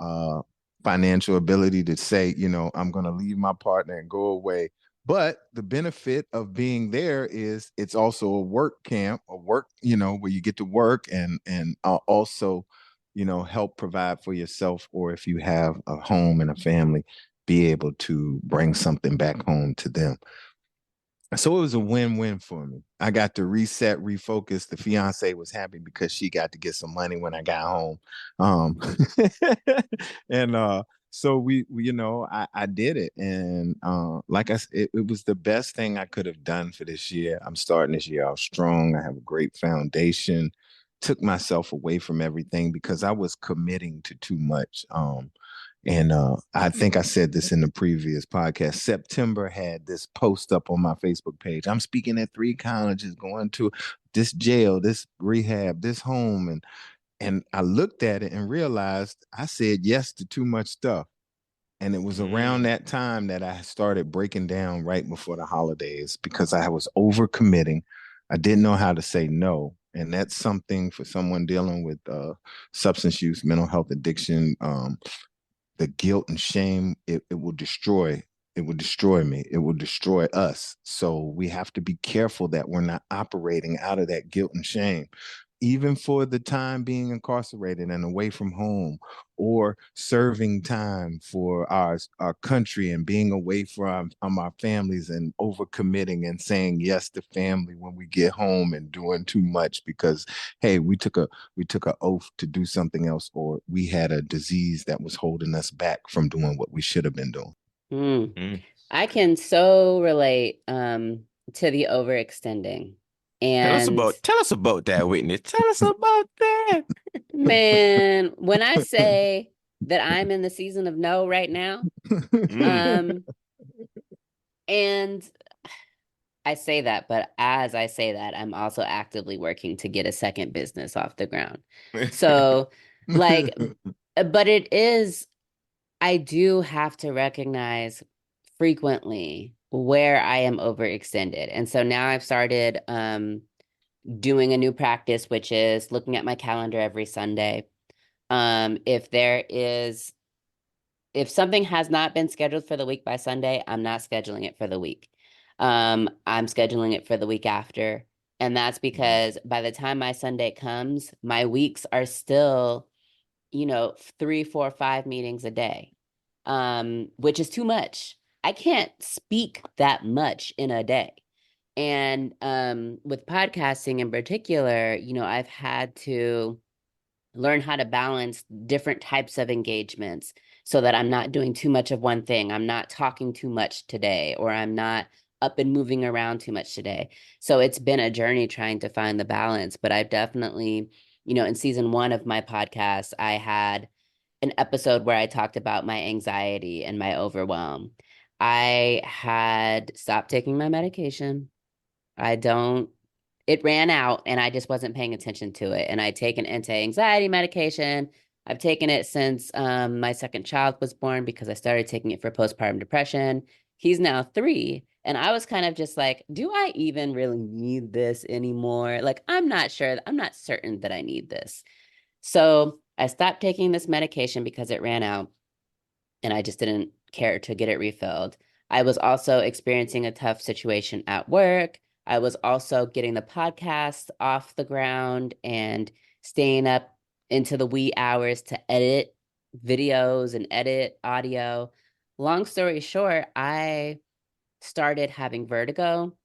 uh, financial ability to say, I'm going to leave my partner and go away. But the benefit of being there is it's also a work camp, a work, where you get to work and also, help provide for yourself, or if you have a home and a family, be able to bring something back home to them. So it was a win-win for me. I got to reset, refocus. The fiance was happy because she got to get some money when I got home. Um, and so I did it. And like I said, it was the best thing I could have done for this year. I'm starting this year out strong. I have a great foundation. Took myself away from everything because I was committing to too much. And I think I said this in the previous podcast. September had this post up on my Facebook page. I'm speaking at 3 colleges, going to this jail, this rehab, this home. And I looked at it and realized I said yes to too much stuff. And it was around Mm. that time that I started breaking down right before the holidays because I was overcommitting. I didn't know how to say no. And that's something for someone dealing with substance use, mental health addiction, the guilt and shame, it will destroy. It will destroy me. It will destroy us. So we have to be careful that we're not operating out of that guilt and shame, even for the time being incarcerated and away from home, or serving time for our country and being away from our families and overcommitting and saying yes to family when we get home and doing too much because hey, we took an oath to do something else, or we had a disease that was holding us back from doing what we should have been doing. Mm. I can so relate to the overextending. And Tell us about that, Whitney. Tell us about that. man, when I say that I'm in the season of no right now, Mm. um, and I say that, but as I say that, I'm also actively working to get a second business off the ground. So, like, but it is, I do have to recognize frequently where I am overextended. And so now I've started doing a new practice, which is looking at my calendar every Sunday. If there is, if something has not been scheduled for the week by Sunday, I'm not scheduling it for the week. I'm scheduling it for the week after. And that's because by the time my Sunday comes, my weeks are still, 3, 4, 5 meetings a day, which is too much. I can't speak that much in a day. And with podcasting in particular, I've had to learn how to balance different types of engagements so that I'm not doing too much of one thing. I'm not talking too much today, or I'm not up and moving around too much today. So it's been a journey trying to find the balance, but I've definitely, in season 1 of my podcast, I had an episode where I talked about my anxiety and my overwhelm. I had stopped taking my medication. I don't, it ran out and I just wasn't paying attention to it. And I'd taken anti-anxiety medication. I've taken it since my second child was born because I started taking it for postpartum depression. He's now 3. And I was kind of just like, do I even really need this anymore? Like, I'm not sure. I'm not certain that I need this. So I stopped taking this medication because it ran out and I just didn't care to get it refilled. I was also experiencing a tough situation at work. I was also getting the podcast off the ground and staying up into the wee hours to edit videos and edit audio. Long story short, I started having vertigo.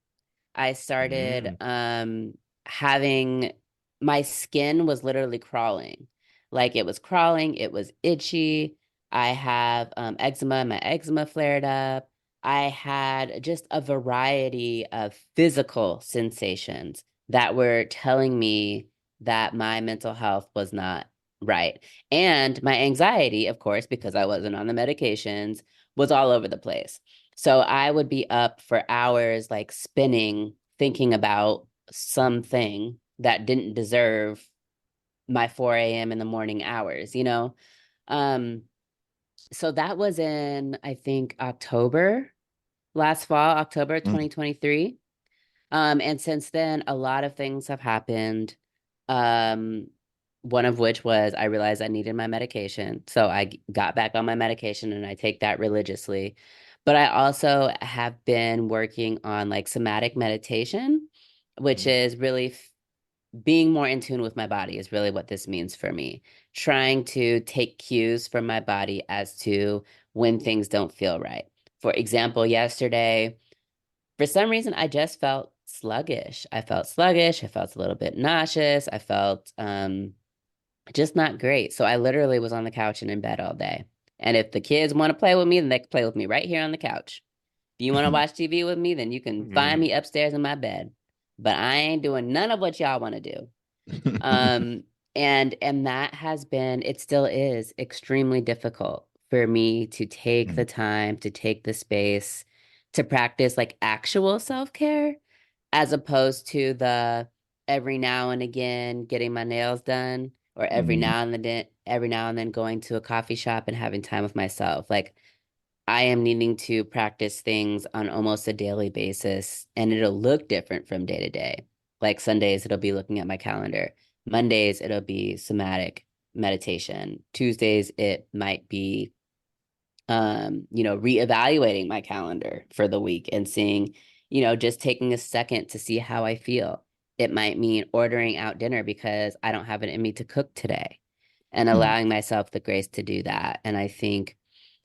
I started Mm. having, my skin was literally crawling. Like it was crawling, it was itchy. I have eczema, my eczema flared up. I had just a variety of physical sensations that were telling me that my mental health was not right. And my anxiety, of course, because I wasn't on the medications, was all over the place. So I would be up for hours, like spinning, thinking about something that didn't deserve my 4 a.m. in the morning hours. Um, so that was in, I think, October, last fall, October Mm. 2023. And since then, a lot of things have happened. Um, one of which was I realized I needed my medication. So I got back on my medication and I take that religiously. But I also have been working on like somatic meditation, which Mm. is really being more in tune with my body, is really what this means for me. Trying to take cues from my body as to when things don't feel right. For example, yesterday, for some reason, I just felt sluggish. I felt sluggish. I felt a little bit nauseous. I felt just not great. So I literally was on the couch and in bed all day. And if the kids want to play with me, then they can play with me right here on the couch. If you want to watch TV with me, then you can find Mm. me upstairs in my bed. But I ain't doing none of what y'all want to do. Um, and that has been, it still is extremely difficult for me to take the time, to take the space to practice like actual self-care, as opposed to the every now and again getting my nails done, or Mm. every now and then going to a coffee shop and having time with myself. Like I am needing to practice things on almost a daily basis, and it'll look different from day to day. Like Sundays, it'll be looking at my calendar. Mondays, it'll be somatic meditation. Tuesdays, it might be reevaluating my calendar for the week and seeing, just taking a second to see how I feel. It might mean ordering out dinner because I don't have it in me to cook today and allowing myself the grace to do that. And I think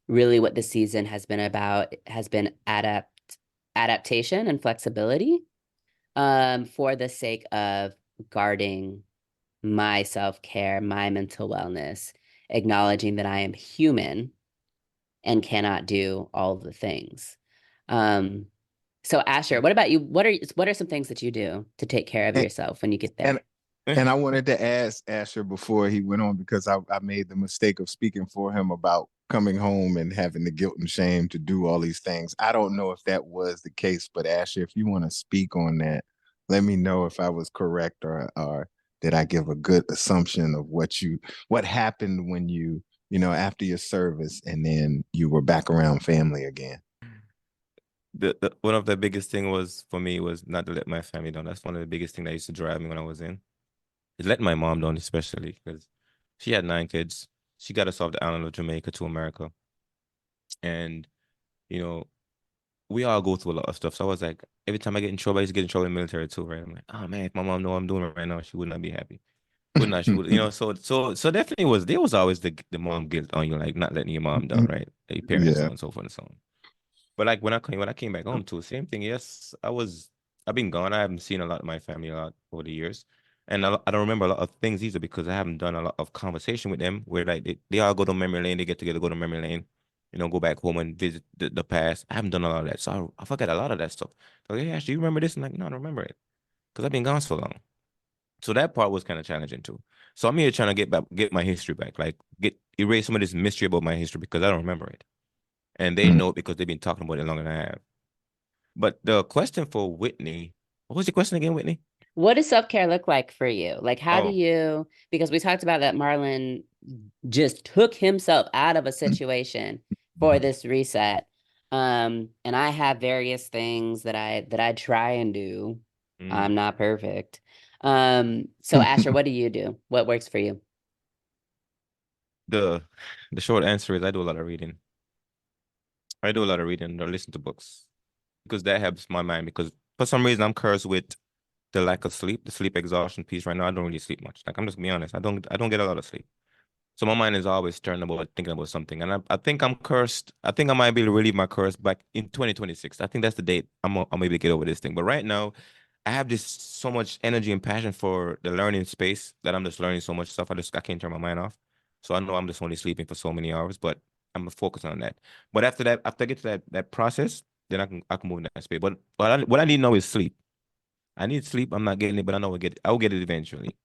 really what the season has been about has been adaptation and flexibility for the sake of guarding my self-care, my mental wellness, acknowledging that I am human and cannot do all of the things. So Asher, what about you? What are some things that you do to take care of And, yourself when you get and there? And I wanted to ask Asher before he went on because I made the mistake of speaking for him about coming home and having the guilt and shame to do all these things. I don't know if that was the case, but Asher, if you want to speak on that, let me know if I was correct or did I give a good assumption of what happened when after your service and then you were back around family again. The one of the biggest thing was for me was not to let my family down. That's one of the biggest thing that used to drive me when I was in. Is letting my mom down, especially because she had 9 kids. She got us off the island of Jamaica to America. And, you know, we all go through a lot of stuff. So I was like, every time I get in trouble, I used to get in trouble in the military too, right? I'm like, oh man, if my mom know what I'm doing right now, she would not be happy. Would not, she would, so definitely there was always the mom guilt on you, like not letting your mom down, right? Your parents, so Yeah. on and so forth and so on. But like when I came back home too, same thing. Yes, I've been gone. I haven't seen a lot of my family a lot over the years. And I don't remember a lot of things either because I haven't done a lot of conversation with them where like they all go to memory lane, they get together, go to memory lane, go back home and visit the past. I haven't done a lot of that. So I forget a lot of that stuff. Like, hey, Ash, do you remember this? I'm like, no, I don't remember it. Because I've been gone so long. So that part was kind of challenging too. So I'm here trying to get my history back, like erase some of this mystery about my history because I don't remember it. And they know it because they've been talking about it longer than I have. But the question for Whitney, what was your question again, Whitney? What does self-care look like for you? Like, how do Oh, you, because we talked about that Marlon just took himself out of a situation for this reset. And I have various things that I try and do. mm, I'm not perfect. So Asher, what do you do? What works for you? the the short answer is I do a lot of reading. I do a lot of reading or listen to books because that helps my mind because for some reason I'm cursed with the lack of sleep, the sleep exhaustion piece right now. I don't really sleep much. Like I'm just gonna be honest. I don't get a lot of sleep. So my mind is always turned about thinking about something. And I think I'm cursed. I think I might be able to relieve my curse back in 2026. I think that's the date I'm able to get over this thing. But right now, I have this so much energy and passion for the learning space that I'm just learning so much stuff. I can't turn my mind off. So I know I'm just only sleeping for so many hours, but I'm gonna focus on that. But after that, after I get to that process, then I can move in that space. But what I need now is sleep. I need sleep. I'm not getting it, but I know I'll get it eventually.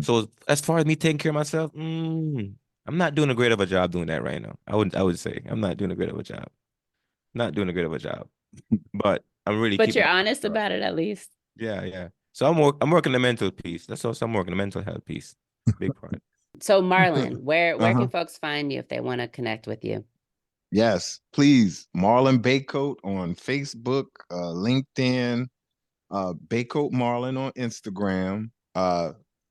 So as far as me taking care of myself, I'm not doing a great of a job doing that right now. I would say I'm not doing a great of a job. Not doing a great of a job. But I'm really But keeping you're my honest right. about it at least. Yeah, yeah. So I'm working the mental piece. That's also I'm working the mental health piece. Big part. So Marlon, where Uh-huh. can folks find you if they want to connect with you? Yes, please. Marlon Bacote on Facebook, LinkedIn, Bacote Marlon on Instagram,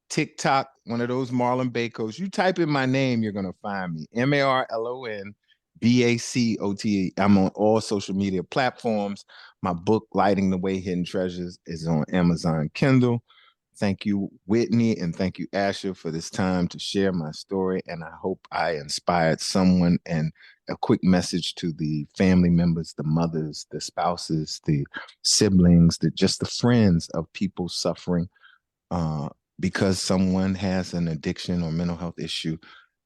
TikTok, one of those Marlon Bacotes. You type in my name, you're gonna find me. MarlonBacote. I'm on all social media platforms. My book, Lighting the Way, Hidden Treasures, is on Amazon Kindle. Thank you, Whitney, and thank you, Asher, for this time to share my story. And I hope I inspired someone. And a quick message to the family members, the mothers, the spouses, the siblings, just the friends of people suffering uh, because someone has an addiction or mental health issue.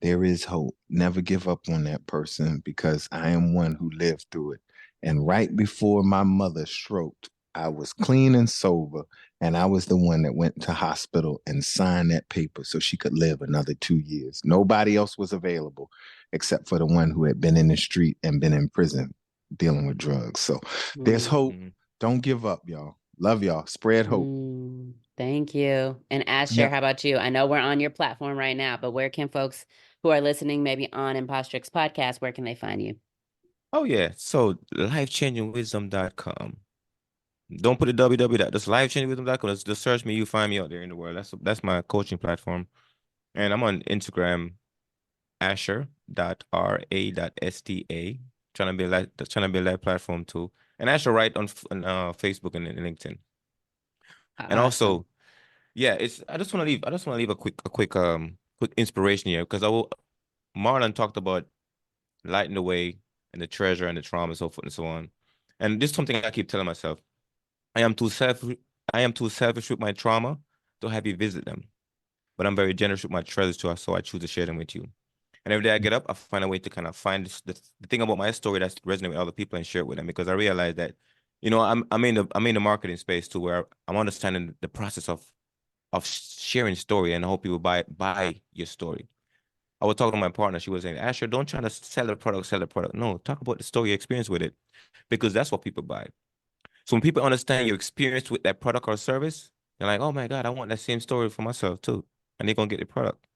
There is hope. Never give up on that person because I am one who lived through it. And right before my mother stroked, I was clean and sober, and I was the one that went to hospital and signed that paper so she could live another 2 years. Nobody else was available except for the one who had been in the street and been in prison dealing with drugs. So there's hope. Mm. Don't give up, y'all. Love y'all. Spread hope. Thank you. And Asher, Yeah. how about you? I know we're on your platform right now, but where can folks who are listening, maybe on Impostrix podcast, where can they find you? Oh yeah. So lifechangingwisdom.com. Don't put the www. Just livechangingwisdom.com. Just search me. You find me out there in the world. That's my coaching platform. And I'm on Instagram, asher.ra.sta. Trying to build that platform too. And Asher Wright on Facebook and LinkedIn. And Awesome. also, yeah, I just want to leave a quick inspiration here because Marlon talked about lighting the way and the treasure and the trauma and so forth and so on. And this is something I keep telling myself. I am too selfish with my trauma to have you visit them. But I'm very generous with my treasures too, so I choose to share them with you. And every day I get up, I find a way to kind of find the thing about my story that's resonating with other people and share it with them because I realize that, I'm in the marketing space too, where I'm understanding the process of sharing story and hope people buy your story. I was talking to my partner. She was saying, Asher, don't try to sell the product. No, talk about the story, your experience with it, because that's what people buy. So when people understand your experience with that product or service, they're like, oh my God, I want that same story for myself too. And they're going to get the product.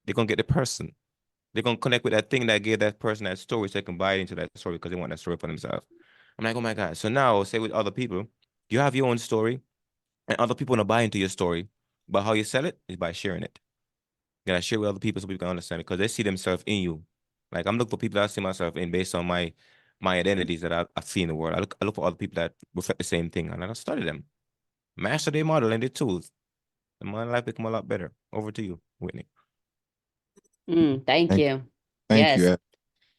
They're going to get the person. They're going to connect with that thing that gave that person that story so they can buy into that story because they want that story for themselves. I'm like, oh my God. So now, say with other people, you have your own story and other people want to buy into your story. But how you sell it is by sharing it. You gotta share with other people so people can understand it because they see themselves in you. Like I'm looking for people that I see myself in based on my identities that I see in the world. I look for other people that reflect the same thing and I study them. Master their model and their tools. And my life become a lot better. Over to you, Whitney. Thank you. Thank Yes. you.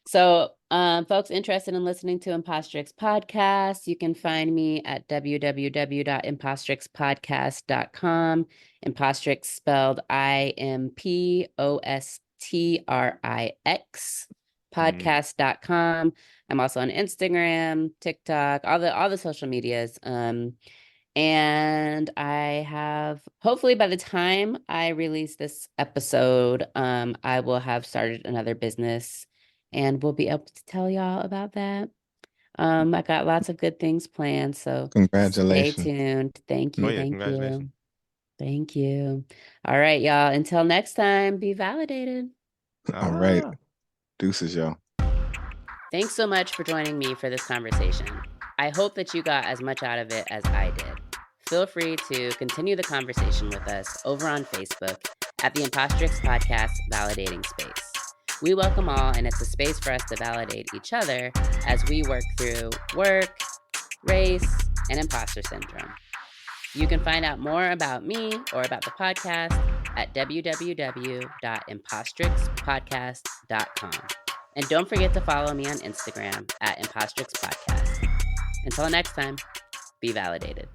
So, folks interested in listening to Impostrix podcast, you can find me at www.impostrixpodcast.com. Impostrix spelled IMPOSTRIX podcast.com. I'm also on Instagram, TikTok, all the social medias. And I have, hopefully by the time I release this episode, I will have started another business and we'll be able to tell y'all about that. I got lots of good things planned, so stay Congratulations. tuned. Thank Oh you. yeah, Thank congratulations. you. Thank you. All right, y'all. Until next time, be validated. All right. Deuces, y'all. Thanks so much for joining me for this conversation. I hope that you got as much out of it as I did. Feel free to continue the conversation with us over on Facebook at the Impostrix Podcast Validating Space. We welcome all, and it's a space for us to validate each other as we work through work, race, and imposter syndrome. You can find out more about me or about the podcast at www.impostrixpodcast.com. And don't forget to follow me on Instagram at Impostrix Podcast. Until next time, be validated.